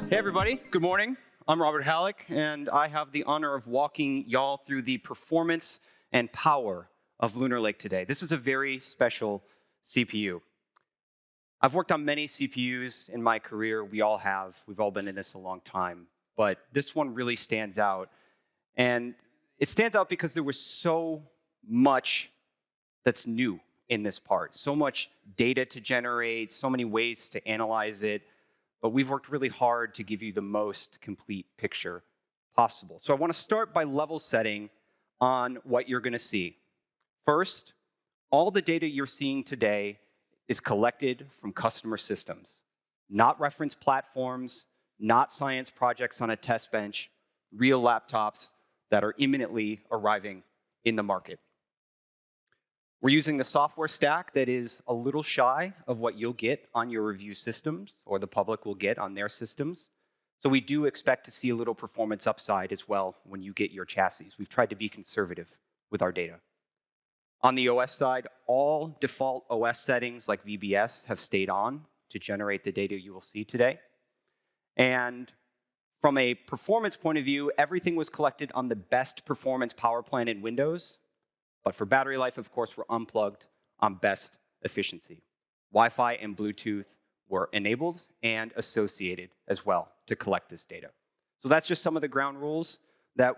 Hey everybody, good morning. I'm Robert Hallock, and I have the honor of walking y'all through the performance and power of Lunar Lake today. This is a very special CPU. I've worked on many CPUs in my career. We all have. We've all been in this a long time. But this one really stands out. And it stands out because there was so much that's new in this part. So much data to generate, so many ways to analyze it. But we've worked really hard to give you the most complete picture possible. So I want to start by level setting on what you're going to see. First, all the data you're seeing today is collected from customer systems, not reference platforms, not science projects on a test bench, real laptops that are imminently arriving in the market. We're using the software stack that is a little shy of what you'll get on your review systems or the public will get on their systems. So we do expect to see a little performance upside as well when you get your chassis. We've tried to be conservative with our data. On the OS side, all default OS settings like VBS have stayed on to generate the data you will see today. And from a performance point of view, everything was collected on the best performance power plant in Windows. But for battery life, of course, we're unplugged on best efficiency. Wi-Fi and Bluetooth were enabled and associated as well to collect this data. So that's just some of the ground rules that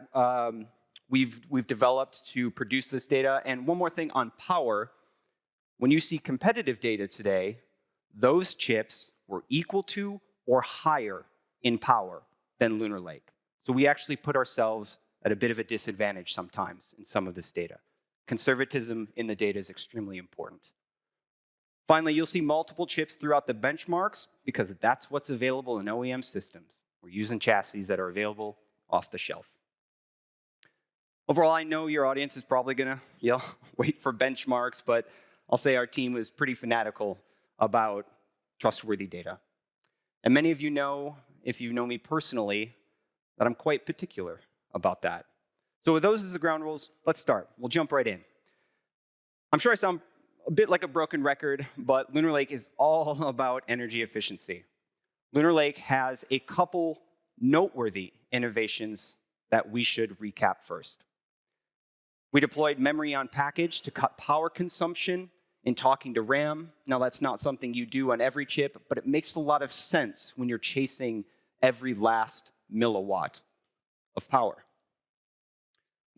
we've developed to produce this data. And one more thing on power. When you see competitive data today, those chips were equal to or higher in power than Lunar Lake. So we actually put ourselves at a bit of a disadvantage sometimes in some of this data. Conservatism in the data is extremely important. Finally, you'll see multiple chips throughout the benchmarks because that's what's available in OEM systems. We're using chassis that are available off the shelf. Overall, I know your audience is probably going to wait for benchmarks, but I'll say our team was pretty fanatical about trustworthy data. And many of you know, if you know me personally, that I'm quite particular about that. So with those as the ground rules, let's start. We'll jump right in. I'm sure I sound a bit like a broken record, but Lunar Lake is all about energy efficiency. Lunar Lake has a couple noteworthy innovations that we should recap first. We deployed memory on package to cut power consumption in talking to RAM. Now, that's not something you do on every chip, but it makes a lot of sense when you're chasing every last milliwatt of power.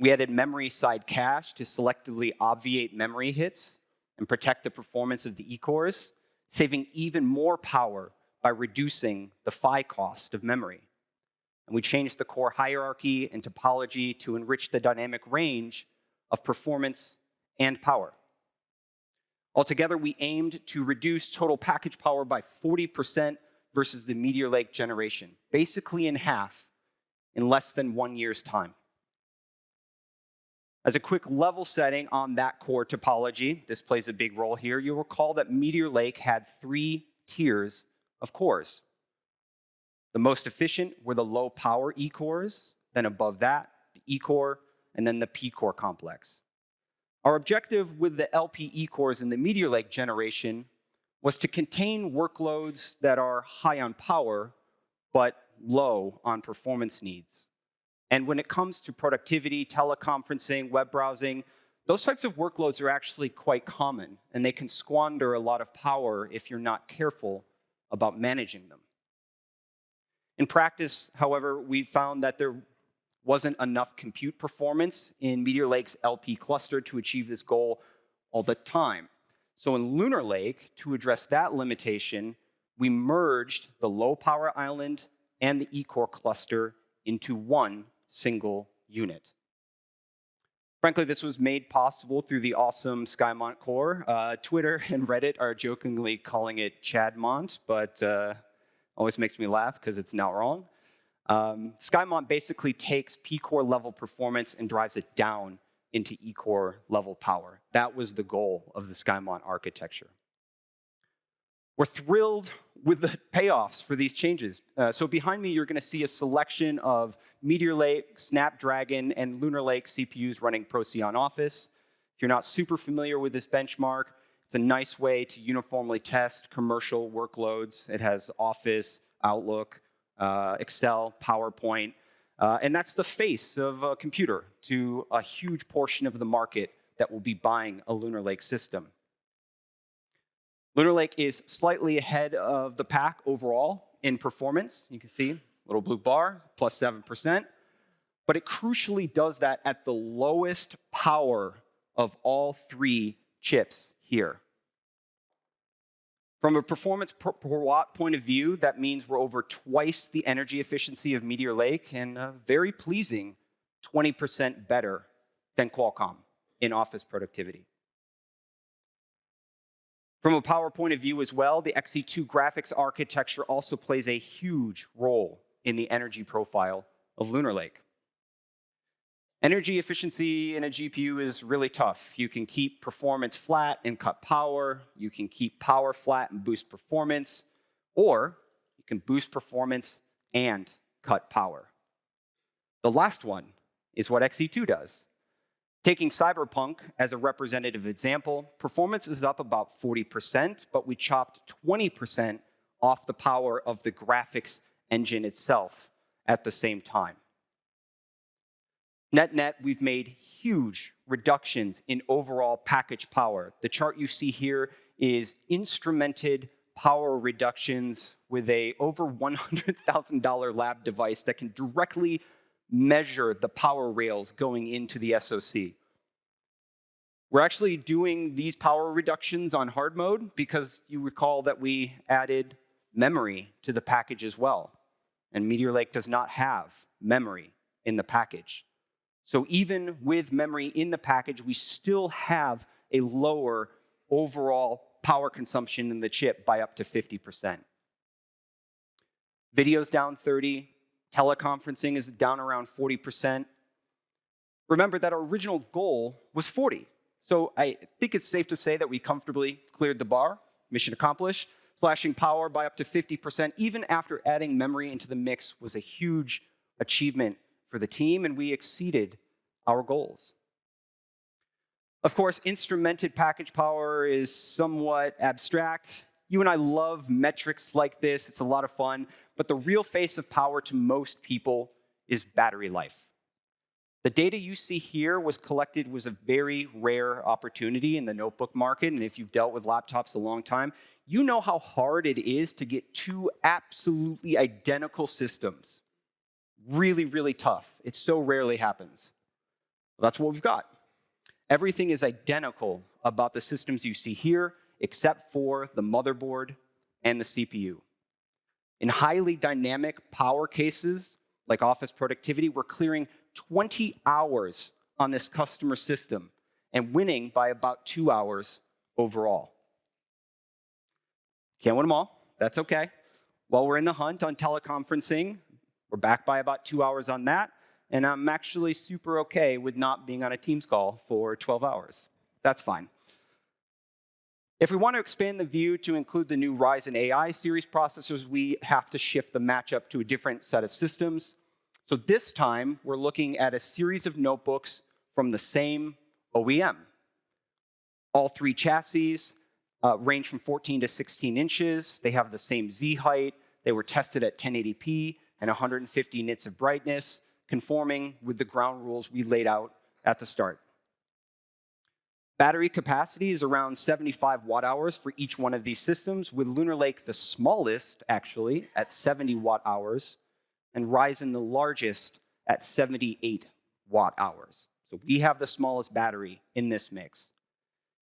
We added memory side cache to selectively obviate memory hits and protect the performance of the E-cores, saving even more power by reducing the PHY cost of memory. And we changed the core hierarchy and topology to enrich the dynamic range of performance and power. Altogether, we aimed to reduce total package power by 40% versus the Meteor Lake generation, basically in half in less than 1 year's time. As a quick level setting on that core topology, this plays a big role here. You'll recall that Meteor Lake had 3 tiers of cores. The most efficient were the low power E-cores, then above that, the E-core, and then the P-core complex. Our objective with the LP E-cores in the Meteor Lake generation was to contain workloads that are high on power, but low on performance needs. And when it comes to productivity, teleconferencing, web browsing, those types of workloads are actually quite common, and they can squander a lot of power if you're not careful about managing them. In practice, however, we found that there wasn't enough compute performance in Meteor Lake's LP cluster to achieve this goal all the time. So in Lunar Lake, to address that limitation, we merged the low power island and the E-core cluster into one single unit. Frankly, this was made possible through the awesome SkyMont core. Twitter and Reddit are jokingly calling it Chadmont, but always makes me laugh because it's not wrong. SkyMont basically takes P-core level performance and drives it down into E-core level power. That was the goal of the SkyMont architecture. We're thrilled with the payoffs for these changes. So behind me, you're going to see a selection of Meteor Lake, Snapdragon, and Lunar Lake CPUs running Procyon Office. If you're not super familiar with this benchmark, it's a nice way to uniformly test commercial workloads. It has Office, Outlook, Excel, PowerPoint, and that's the face of a computer to a huge portion of the market that will be buying a Lunar Lake system. Lunar Lake is slightly ahead of the pack overall in performance. You can see, little blue bar, plus 7%. But it crucially does that at the lowest power of all three chips here. From a performance per watt point of view, that means we're over twice the energy efficiency of Meteor Lake and a very pleasing 20% better than Qualcomm in office productivity. From a power point of view as well, the XE2 graphics architecture also plays a huge role in the energy profile of Lunar Lake. Energy efficiency in a GPU is really tough. You can keep performance flat and cut power. You can keep power flat and boost performance. Or you can boost performance and cut power. The last one is what XE2 does. Taking Cyberpunk as a representative example, performance is up about 40%, but we chopped 20% off the power of the graphics engine itself at the same time. Net-net, we've made huge reductions in overall package power. The chart you see here is instrumented power reductions with a over $100,000 lab device that can directly measure the power rails going into the SoC. We're actually doing these power reductions on hard mode because you recall that we added memory to the package as well. And Meteor Lake does not have memory in the package. So even with memory in the package, we still have a lower overall power consumption in the chip by up to 50%. Video's down 30%. Teleconferencing is down around 40%. Remember that our original goal was 40%. So I think it's safe to say that we comfortably cleared the bar. Mission accomplished. Slashing power by up to 50%, even after adding memory into the mix, was a huge achievement for the team, and we exceeded our goals. Of course, instrumented package power is somewhat abstract. You and I love metrics like this. It's a lot of fun. But the real face of power to most people is battery life. The data you see here was a very rare opportunity in the notebook market. And if you've dealt with laptops a long time, you know how hard it is to get two absolutely identical systems. Really, really tough. It so rarely happens. Well, that's what we've got. Everything is identical about the systems you see here, except for the motherboard and the CPU. In highly dynamic power cases, like office productivity, we're clearing 20 hours on this customer system and winning by about 2 hours overall. Can't win them all. That's okay. While we're in the hunt on teleconferencing, we're back by about 2 hours on that, and I'm actually super okay with not being on a Teams call for 12 hours. That's fine. If we want to expand the view to include the new Ryzen AI series processors, we have to shift the matchup to a different set of systems. So this time, we're looking at a series of notebooks from the same OEM. All three chassis range from 14 to 16 inches. They have the same Z height. They were tested at 1080p and 150 nits of brightness, conforming with the ground rules we laid out at the start. Battery capacity is around 75 watt hours for each one of these systems, with Lunar Lake the smallest, actually, at 70 watt hours, and Ryzen the largest at 78 watt hours. So we have the smallest battery in this mix.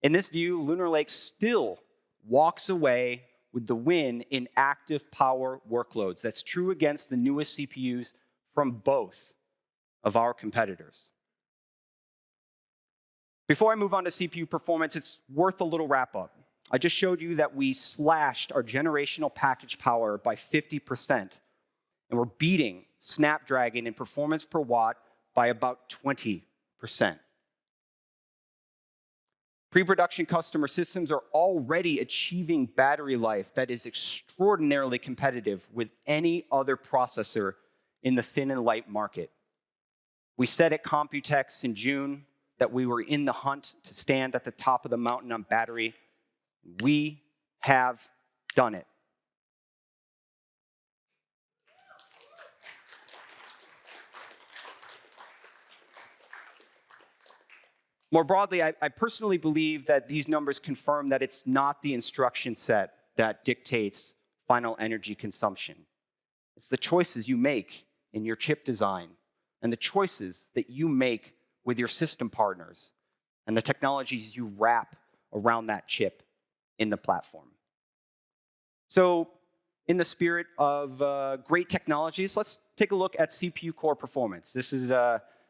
In this view, Lunar Lake still walks away with the win in active power workloads. That's true against the newest CPUs from both of our competitors. Before I move on to CPU performance, it's worth a little wrap up. I just showed you that we slashed our generational package power by 50%, and we're beating Snapdragon in performance per watt by about 20%. Pre-production customer systems are already achieving battery life that is extraordinarily competitive with any other processor in the thin and light market. We said at Computex in June that we were in the hunt to stand at the top of the mountain on battery. We have done it. More broadly, I personally believe that these numbers confirm that it's not the instruction set that dictates final energy consumption. It's the choices you make in your chip design and the choices that you make with your system partners and the technologies you wrap around that chip in the platform. So, in the spirit of great technologies, let's take a look at CPU core performance. This is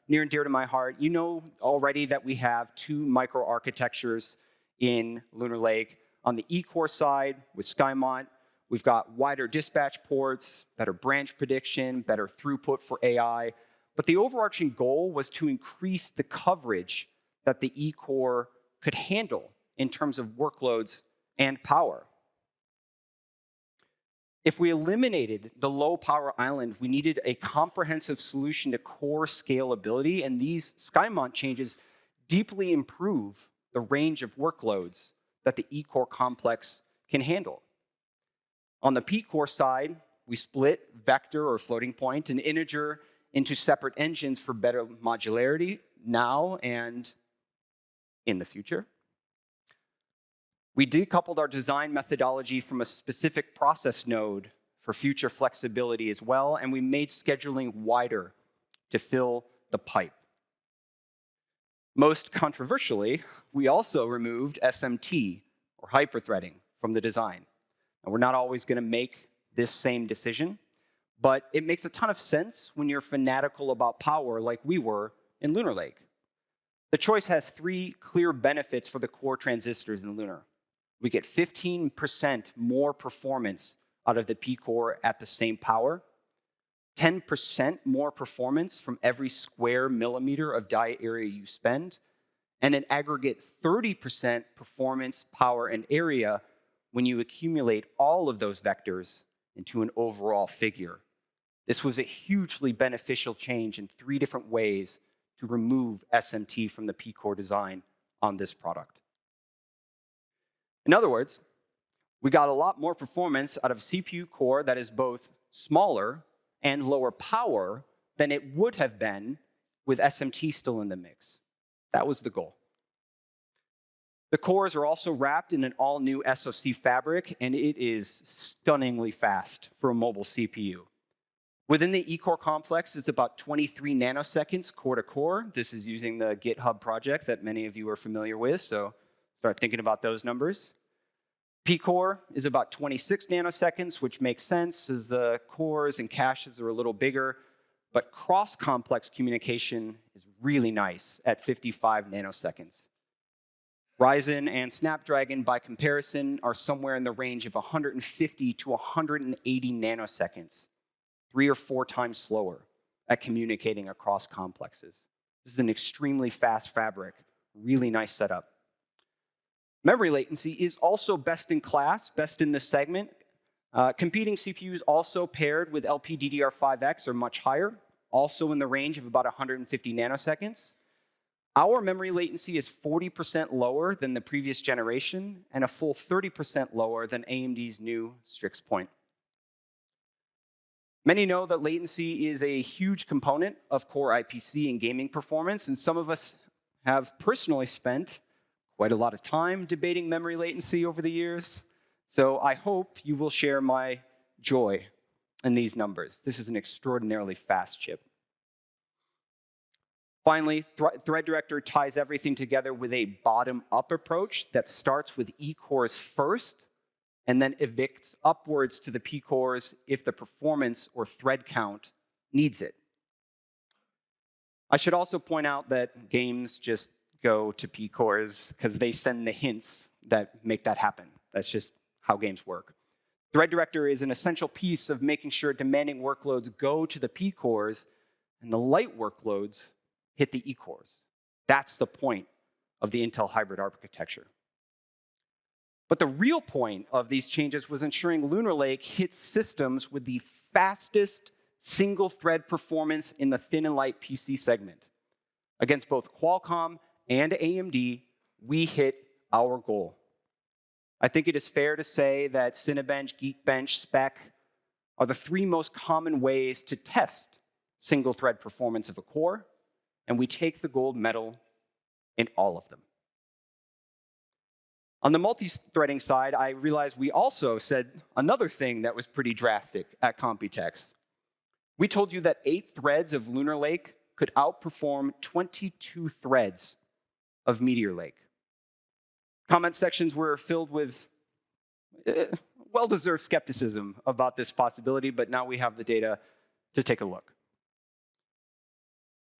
near and dear to my heart. You know already that we have two microarchitectures in Lunar Lake. On the E-core side with SkyMont, we've got wider dispatch ports, better branch prediction, better throughput for AI. But the overarching goal was to increase the coverage that the E-core could handle in terms of workloads and power. If we eliminated the low power island, we needed a comprehensive solution to core scalability, and these SkyMont changes deeply improve the range of workloads that the E-core complex can handle. On the P-core side, we split vector or floating point and integer into separate engines for better modularity now and in the future. We decoupled our design methodology from a specific process node for future flexibility as well, and we made scheduling wider to fill the pipe. Most controversially, we also removed SMT, or hyperthreading, from the design. And we're not always going to make this same decision, but it makes a ton of sense when you're fanatical about power like we were in Lunar Lake. The choice has three clear benefits for the core transistors in Lunar. We get 15% more performance out of the P-core at the same power, 10% more performance from every square millimeter of die area you spend, and an aggregate 30% performance, power, and area when you accumulate all of those vectors into an overall figure. This was a hugely beneficial change in three different ways to remove SMT from the P-core design on this product. In other words, we got a lot more performance out of CPU core that is both smaller and lower power than it would have been with SMT still in the mix. That was the goal. The cores are also wrapped in an all-new SoC fabric, and it is stunningly fast for a mobile CPU. Within the E-core complex, it's about 23 nanoseconds core to core. This is using the GitHub project that many of you are familiar with, so start thinking about those numbers. P-core is about 26 nanoseconds, which makes sense as the cores and caches are a little bigger, but cross-complex communication is really nice at 55 nanoseconds. Ryzen and Snapdragon, by comparison, are somewhere in the range of 150 to 180 nanoseconds, 3 or 4 times slower at communicating across complexes. This is an extremely fast fabric, really nice setup. Memory latency is also best in class, best in this segment. Competing CPUs also paired with LPDDR5X are much higher, also in the range of about 150 nanoseconds. Our memory latency is 40% lower than the previous generation and a full 30% lower than AMD's new Strix Point. Many know that latency is a huge component of core IPC and gaming performance, and some of us have personally spent quite a lot of time debating memory latency over the years. So I hope you will share my joy in these numbers. This is an extraordinarily fast chip. Finally, Thread Director ties everything together with a bottom-up approach that starts with E-cores first and then evicts upwards to the P-cores if the performance or thread count needs it. I should also point out that games just go to P-cores because they send the hints that make that happen. That's just how games work. Thread Director is an essential piece of making sure demanding workloads go to the P-cores and the light workloads hit the E-cores. That's the point of the Intel hybrid architecture. But the real point of these changes was ensuring Lunar Lake hits systems with the fastest single-thread performance in the thin and light PC segment against both Qualcomm and AMD, we hit our goal. I think it is fair to say that Cinebench, Geekbench, Spec are the three most common ways to test single-thread performance of a core, and we take the gold medal in all of them. On the multi-threading side, I realized we also said another thing that was pretty drastic at Computex. We told you that 8 threads of Lunar Lake could outperform 22 threads of Meteor Lake. Comment sections were filled with well-deserved skepticism about this possibility, but now we have the data to take a look.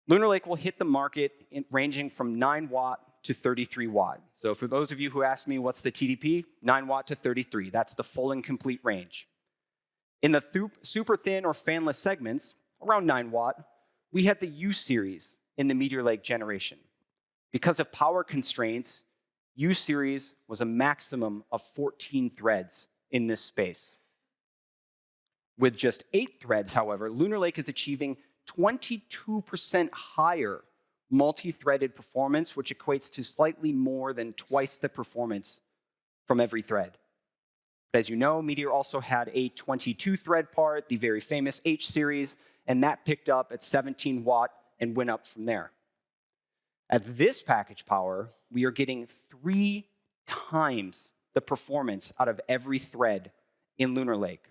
Lunar Lake will hit the market ranging from 9 watt to 33 watt. So for those of you who ask me what's the TDP, 9 watt to 33, that's the full and complete range. In the super thin or fanless segments, around 9 watt, we had the U series in the Meteor Lake generation. Because of power constraints, U series was a maximum of 14 threads in this space. With just 8 threads, however, Lunar Lake is achieving 22% higher multi-threaded performance, which equates to slightly more than twice the performance from every thread. But as you know, Meteor also had a 22-thread part, the very famous H series, and that picked up at 17 watt and went up from there. At this package power, we are getting 3 times the performance out of every thread in Lunar Lake.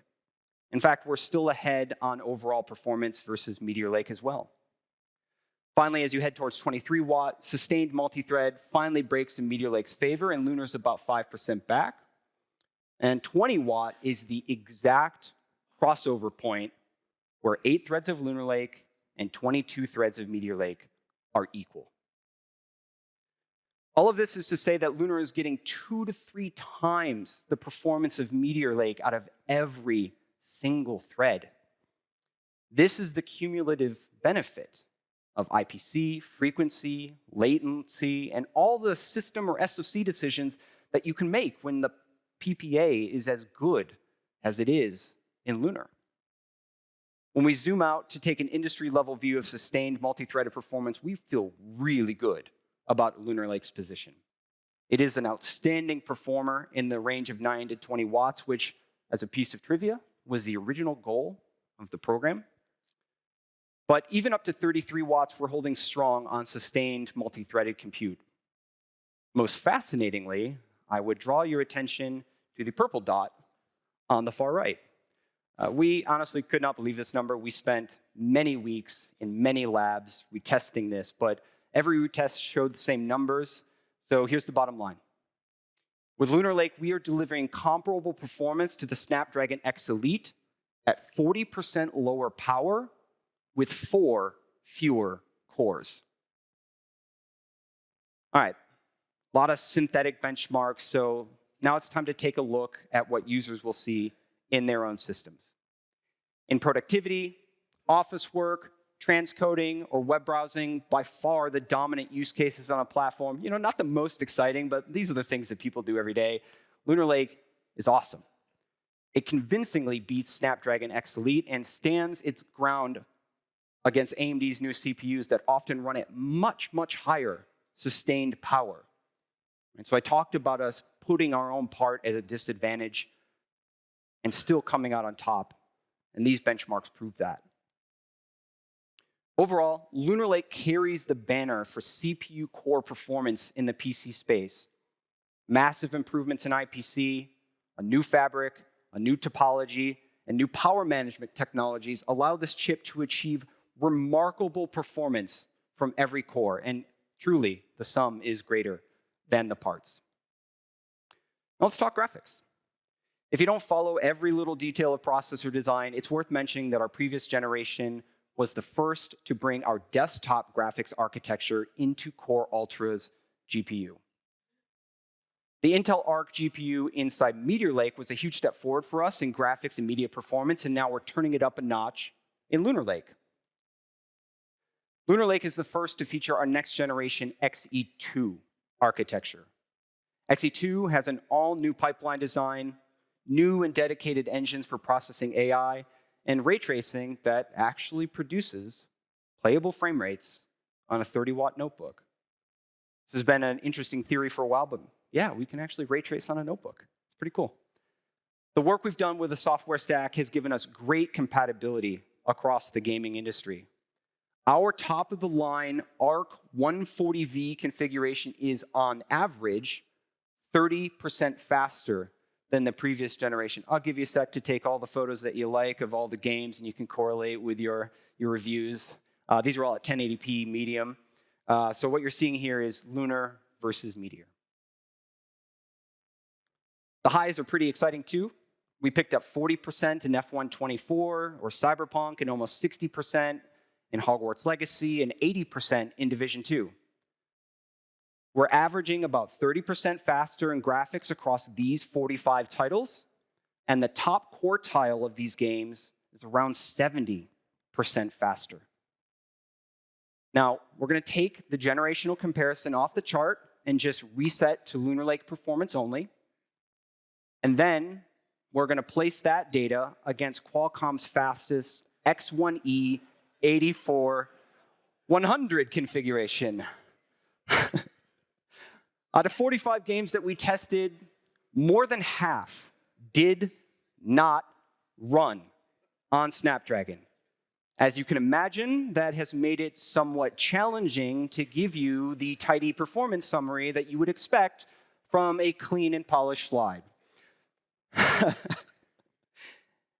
In fact, we're still ahead on overall performance versus Meteor Lake as well. Finally, as you head towards 23 watt, sustained multi-thread finally breaks in Meteor Lake's favor, and Lunar's about 5% back. And 20 watt is the exact crossover point where 8 threads of Lunar Lake and 22 threads of Meteor Lake are equal. All of this is to say that Lunar is getting 2 to 3 times the performance of Meteor Lake out of every single thread. This is the cumulative benefit of IPC, frequency, latency, and all the system or SoC decisions that you can make when the PPA is as good as it is in Lunar. When we zoom out to take an industry-level view of sustained multi-threaded performance, we feel really good about Lunar Lake's position. It is an outstanding performer in the range of 9 to 20 watts, which, as a piece of trivia, was the original goal of the program. But even up to 33 watts, we're holding strong on sustained multi-threaded compute. Most fascinatingly, I would draw your attention to the purple dot on the far right. We honestly could not believe this number. We spent many weeks in many labs retesting this, but every retest showed the same numbers. So here's the bottom line. With Lunar Lake, we are delivering comparable performance to the Snapdragon X Elite at 40% lower power with 4 fewer cores. All right, a lot of synthetic benchmarks, so now it's time to take a look at what users will see in their own systems. In productivity, office work, transcoding, or web browsing, by far the dominant use cases on a platform. Not the most exciting, but these are the things that people do every day. Lunar Lake is awesome. It convincingly beats Snapdragon X Elite and stands its ground against AMD's new CPUs that often run at much, much higher sustained power. And so I talked about us putting our own part at a disadvantage and still coming out on top. And these benchmarks prove that. Overall, Lunar Lake carries the banner for CPU core performance in the PC space. Massive improvements in IPC, a new fabric, a new topology, and new power management technologies allow this chip to achieve remarkable performance from every core. And truly, the sum is greater than the parts. Now let's talk graphics. If you don't follow every little detail of processor design, it's worth mentioning that our previous generation was the first to bring our desktop graphics architecture into Core Ultra's GPU. The Intel Arc GPU inside Meteor Lake was a huge step forward for us in graphics and media performance, and now we're turning it up a notch in Lunar Lake. Lunar Lake is the first to feature our next generation Xe2 architecture. Xe2 has an all-new pipeline design, new and dedicated engines for processing AI, and ray tracing that actually produces playable frame rates on a 30-watt notebook. This has been an interesting theory for a while, but yeah, we can actually ray trace on a notebook. It's pretty cool. The work we've done with the software stack has given us great compatibility across the gaming industry. Our top-of-the-line ARC 140V configuration is, on average, 30% faster than the previous generation. I'll give you a sec to take all the photos that you like of all the games, and you can correlate with your reviews. These are all at 1080p medium. So what you're seeing here is Lunar versus Meteor. The highs are pretty exciting, too. We picked up 40% in F1 24 or Cyberpunk, and almost 60% in Hogwarts Legacy, and 80% in Division 2. We're averaging about 30% faster in graphics across these 45 titles, and the top quartile of these games is around 70% faster. Now, we're going to take the generational comparison off the chart and just reset to Lunar Lake performance only. And then we're going to place that data against Qualcomm's fastest X1E 84-100 configuration. Out of 45 games that we tested, more than half did not run on Snapdragon. As you can imagine, that has made it somewhat challenging to give you the tidy performance summary that you would expect from a clean and polished slide.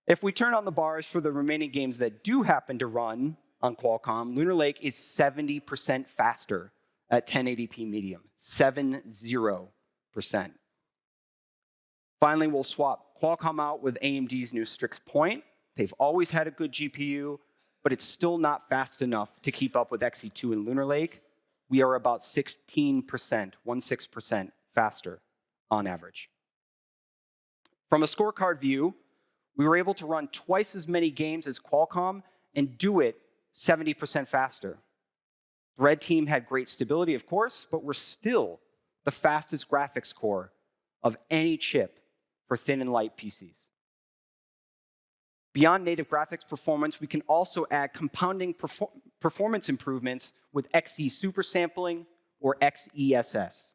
If we turn on the bars for the remaining games that do happen to run on Qualcomm, Lunar Lake is 70% faster at 1080p medium, 70%. Finally, we'll swap Qualcomm out with AMD's new Strix Point. They've always had a good GPU, but it's still not fast enough to keep up with XE2 and Lunar Lake. We are about 16% faster on average. From a scorecard view, we were able to run twice as many games as Qualcomm and do it 70% faster. The Red team had great stability, of course, but we're still the fastest graphics core of any chip for thin and light PCs. Beyond native graphics performance, we can also add compounding performance improvements with Xe supersampling or XESS.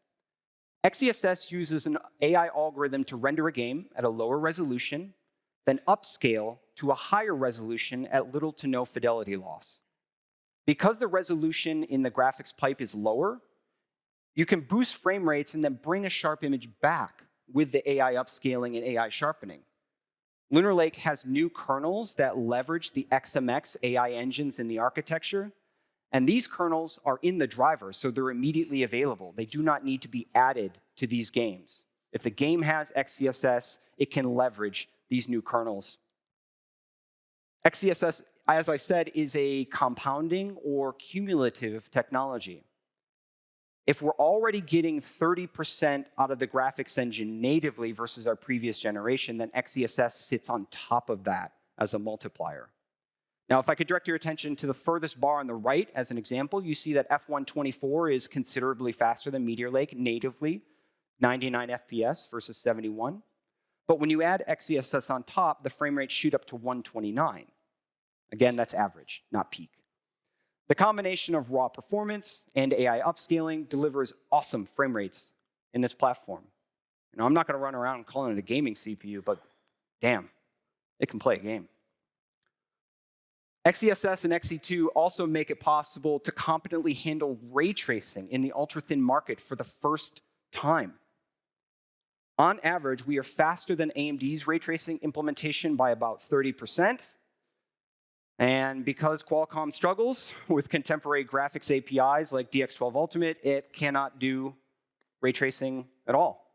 XESS uses an AI algorithm to render a game at a lower resolution, then upscale to a higher resolution at little to no fidelity loss. Because the resolution in the graphics pipe is lower, you can boost frame rates and then bring a sharp image back with the AI upscaling and AI sharpening. Lunar Lake has new kernels that leverage the XMX AI engines in the architecture, and these kernels are in the driver, so they're immediately available. They do not need to be added to these games. If the game has XeSS, it can leverage these new kernels. XeSS, as I said, is a compounding or cumulative technology. If we're already getting 30% out of the graphics engine natively versus our previous generation, then XeSS sits on top of that as a multiplier. Now, if I could direct your attention to the furthest bar on the right as an example, you see that F1 24 is considerably faster than Meteor Lake natively, 99 FPS versus 71. But when you add XeSS on top, the frame rates shoot up to 129. Again, that's average, not peak. The combination of raw performance and AI upscaling delivers awesome frame rates in this platform. Now, I'm not going to run around calling it a gaming CPU, but damn, it can play a game. XeSS and Xe2 also make it possible to competently handle ray tracing in the ultra-thin market for the first time. On average, we are faster than AMD's ray tracing implementation by about 30%. And because Qualcomm struggles with contemporary graphics APIs like DX12 Ultimate, it cannot do ray tracing at all.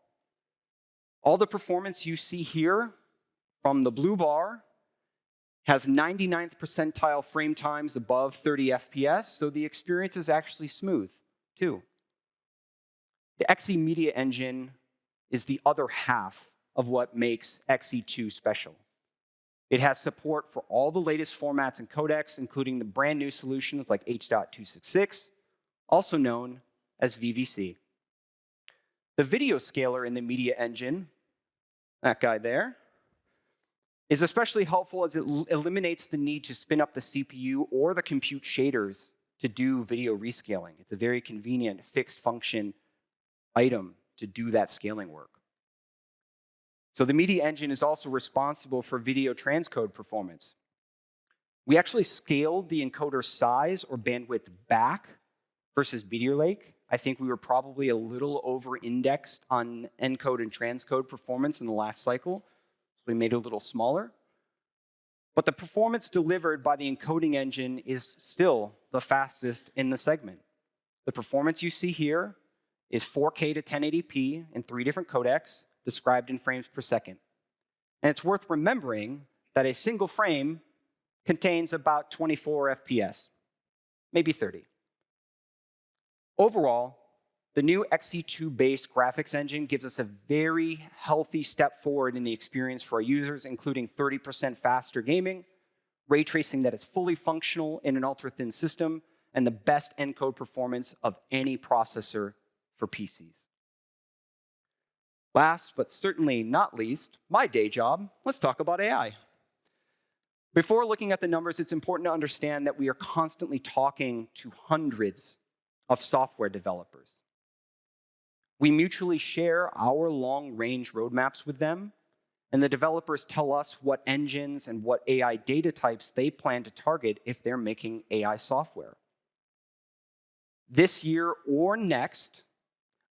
All the performance you see here from the blue bar has 99th percentile frame times above 30 FPS, so the experience is actually smooth, too. The Xe Media Engine is the other half of what makes Xe2 special. It has support for all the latest formats and codecs, including the brand new solutions like H.266, also known as VVC. The video scaler in the Media Engine, that guy there, is especially helpful as it eliminates the need to spin up the CPU or the compute shaders to do video rescaling. It's a very convenient fixed function item to do that scaling work. So the media engine is also responsible for video transcode performance. We actually scaled the encoder size or bandwidth back versus Meteor Lake. I think we were probably a little over-indexed on encode and transcode performance in the last cycle, so we made it a little smaller. But the performance delivered by the encoding engine is still the fastest in the segment. The performance you see here is 4K to 1080p in 3 different codecs, described in frames per second. And it's worth remembering that a single frame contains about 24 FPS, maybe 30. Overall, the new XC2-based graphics engine gives us a very healthy step forward in the experience for our users, including 30% faster gaming, ray tracing that is fully functional in an ultra-thin system, and the best encode performance of any processor for PCs. Last, but certainly not least, my day job. Let's talk about AI. Before looking at the numbers, it's important to understand that we are constantly talking to hundreds of software developers. We mutually share our long-range roadmaps with them, and the developers tell us what engines and what AI data types they plan to target if they're making AI software. This year or next,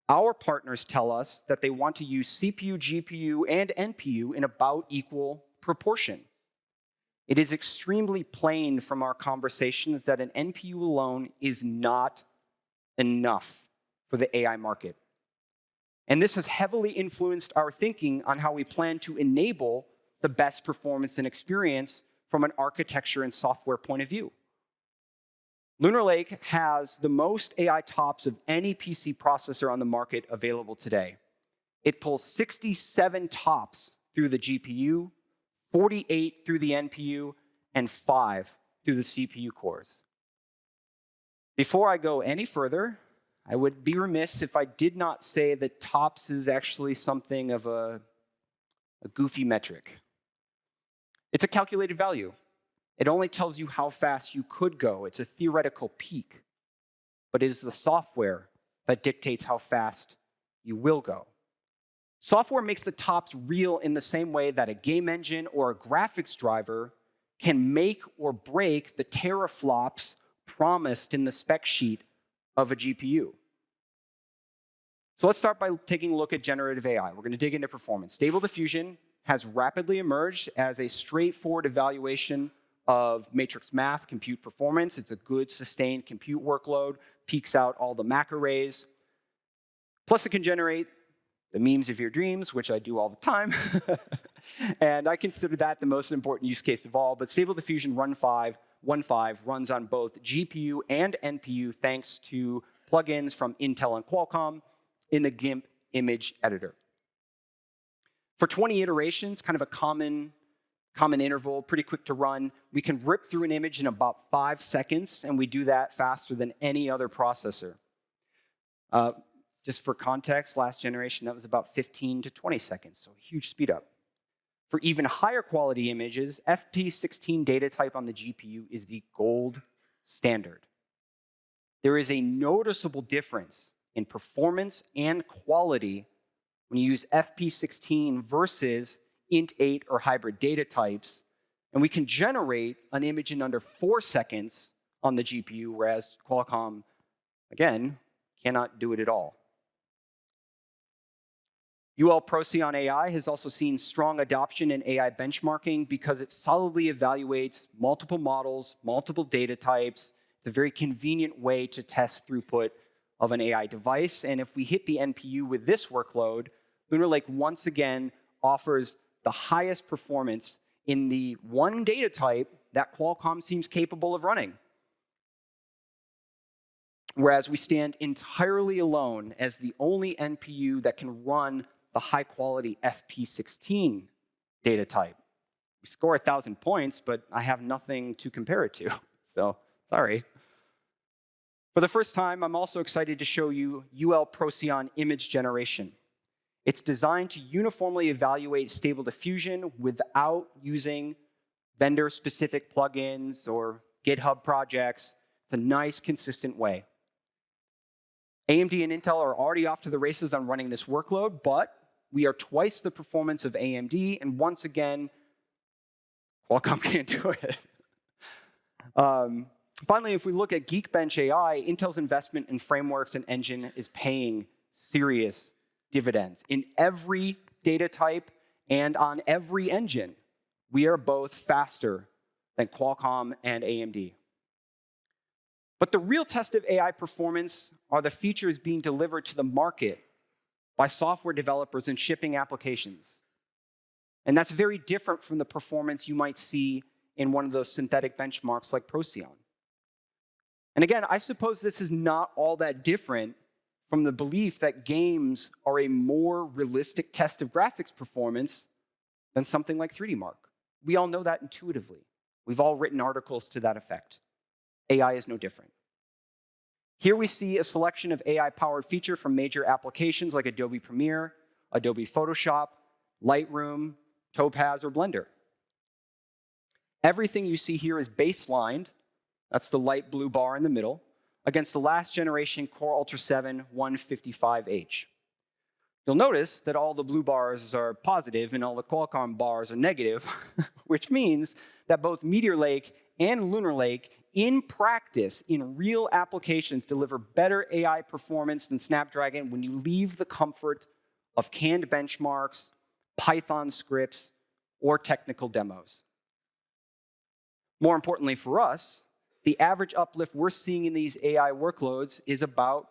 our partners tell us that they want to use CPU, GPU, and NPU in about equal proportion. It is extremely plain from our conversations that an NPU alone is not enough for the AI market. And this has heavily influenced our thinking on how we plan to enable the best performance and experience from an architecture and software point of view. Lunar Lake has the most AI TOPS of any PC processor on the market available today. It pulls 67 TOPS through the GPU, 48 through the NPU, and 5 through the CPU cores. Before I go any further, I would be remiss if I did not say that TOPS is actually something of a goofy metric. It's a calculated value. It only tells you how fast you could go. It's a theoretical peak. But it is the software that dictates how fast you will go. Software makes the TOPS real in the same way that a game engine or a graphics driver can make or break the teraflops promised in the spec sheet of a GPU. So let's start by taking a look at generative AI. We're going to dig into performance. Stable Diffusion has rapidly emerged as a straightforward evaluation of matrix math compute performance. It's a good sustained compute workload, peaks out all the MAC arrays. Plus it can generate the memes of your dreams, which I do all the time. And I consider that the most important use case of all. But Stable Diffusion 1.5 runs on both GPU and NPU thanks to plugins from Intel and Qualcomm in the GIMP image editor. For 20 iterations, kind of a common interval, pretty quick to run, we can rip through an image in about 5 seconds, and we do that faster than any other processor. Just for context, last generation, that was about 15 to 20 seconds, so huge speed up. For even higher quality images, FP16 data type on the GPU is the gold standard. There is a noticeable difference in performance and quality when you use FP16 versus int8 or hybrid data types, and we can generate an image in under 4 seconds on the GPU, whereas Qualcomm, again, cannot do it at all. UL Procyon AI has also seen strong adoption in AI benchmarking because it solidly evaluates multiple models, multiple data types. It's a very convenient way to test throughput of an AI device. And if we hit the NPU with this workload, Lunar Lake once again offers the highest performance in the one data type that Qualcomm seems capable of running. Whereas we stand entirely alone as the only NPU that can run the high-quality FP16 data type. We score 1,000 points, but I have nothing to compare it to, so sorry. For the first time, I'm also excited to show you UL Procyon image generation. It's designed to uniformly evaluate Stable Diffusion without using vendor-specific plugins or GitHub projects. It's It's a nice, consistent way. AMD and Intel are already off to the races on running this workload, but we are twice the performance of AMD, and once again, Qualcomm can't do it. Finally, if we look at Geekbench AI, Intel's investment in frameworks and engine is paying serious dividends. In every data type and on every engine, we are both faster than Qualcomm and AMD. But the real test of AI performance are the features being delivered to the market by software developers and shipping applications. And that's very different from the performance you might see in one of those synthetic benchmarks like Procyon. And again, I suppose this is not all that different from the belief that games are a more realistic test of graphics performance than something like 3D Mark. We all know that intuitively. We've all written articles to that effect. AI is no different. Here we see a selection of AI-powered features from major applications like Adobe Premiere, Adobe Photoshop, Lightroom, Topaz, or Blender. Everything you see here is baselined, that's the light blue bar in the middle, against the last generation Core Ultra 7 155H. You'll notice that all the blue bars are positive and all the Qualcomm bars are negative, which means that both Meteor Lake and Lunar Lake, in practice, in real applications, deliver better AI performance than Snapdragon when you leave the comfort of canned benchmarks, Python scripts, or technical demos. More importantly for us, the average uplift we're seeing in these AI workloads is about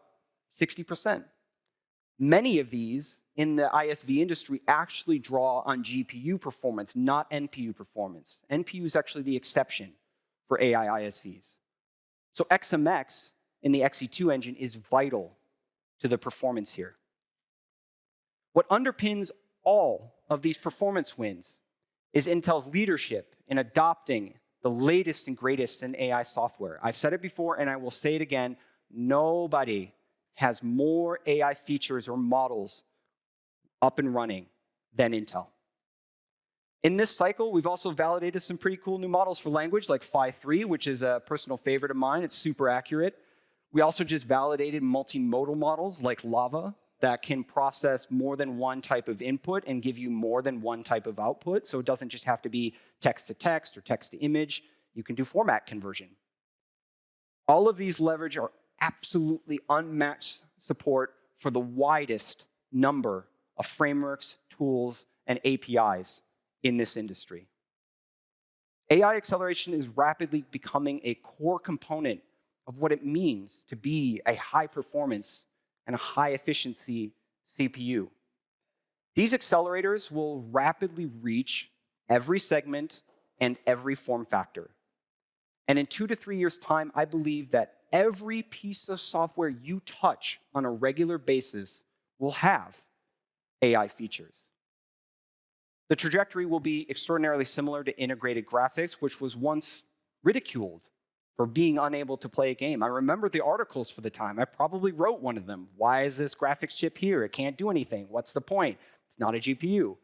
60%. Many of these in the ISV industry actually draw on GPU performance, not NPU performance. NPU is actually the exception for AI ISVs. So XMX in the XE2 engine is vital to the performance here. What underpins all of these performance wins is Intel's leadership in adopting the latest and greatest in AI software. I've said it before and I will say it again, nobody has more AI features or models up and running than Intel. In this cycle, we've also validated some pretty cool new models for language like Phi 3, which is a personal favorite of mine. It's super accurate. We also just validated multimodal models like Lava that can process more than one type of input and give you more than one type of output. So it doesn't just have to be text to text or text to image. You can do format conversion. All of these leverage our absolutely unmatched support for the widest number of frameworks, tools, and APIs in this industry. AI acceleration is rapidly becoming a core component of what it means to be a high performance and a high efficiency CPU. These accelerators will rapidly reach every segment and every form factor. And in 2 to 3 years' time, I believe that every piece of software you touch on a regular basis will have AI features. The trajectory will be extraordinarily similar to integrated graphics, which was once ridiculed for being unable to play a game. I remember the articles for the time. I probably wrote one of them. Why is this graphics chip here? It can't do anything. What's the point? It's not a GPU.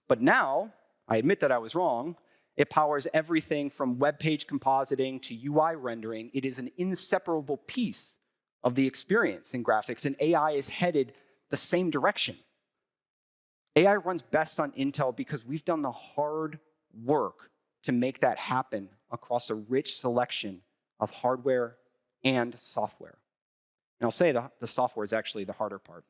But now, I admit that I was wrong. It powers everything from web page compositing to UI rendering. It is an inseparable piece of the experience in graphics, and AI is headed the same direction. AI runs best on Intel because we've done the hard work to make that happen across a rich selection of hardware and software. And I'll say the software is actually the harder part.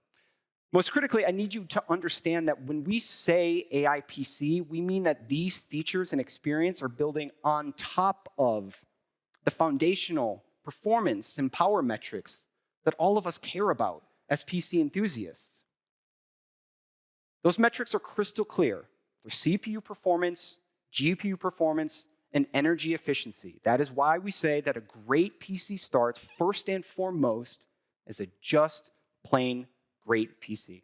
Most critically, I need you to understand that when we say AI PC, we mean that these features and experience are building on top of the foundational performance and power metrics that all of us care about as PC enthusiasts. Those metrics are crystal clear. They're CPU performance, GPU performance, and energy efficiency. That is why we say that a great PC starts first and foremost as a just plain great PC.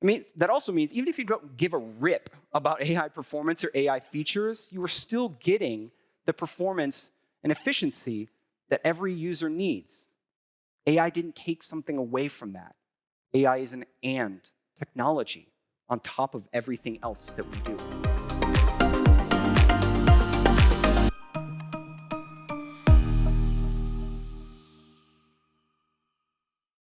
I mean, that also means even if you don't give a rip about AI performance or AI features, you are still getting the performance and efficiency that every user needs. AI didn't take something away from that. AI is an and technology on top of everything else that we do.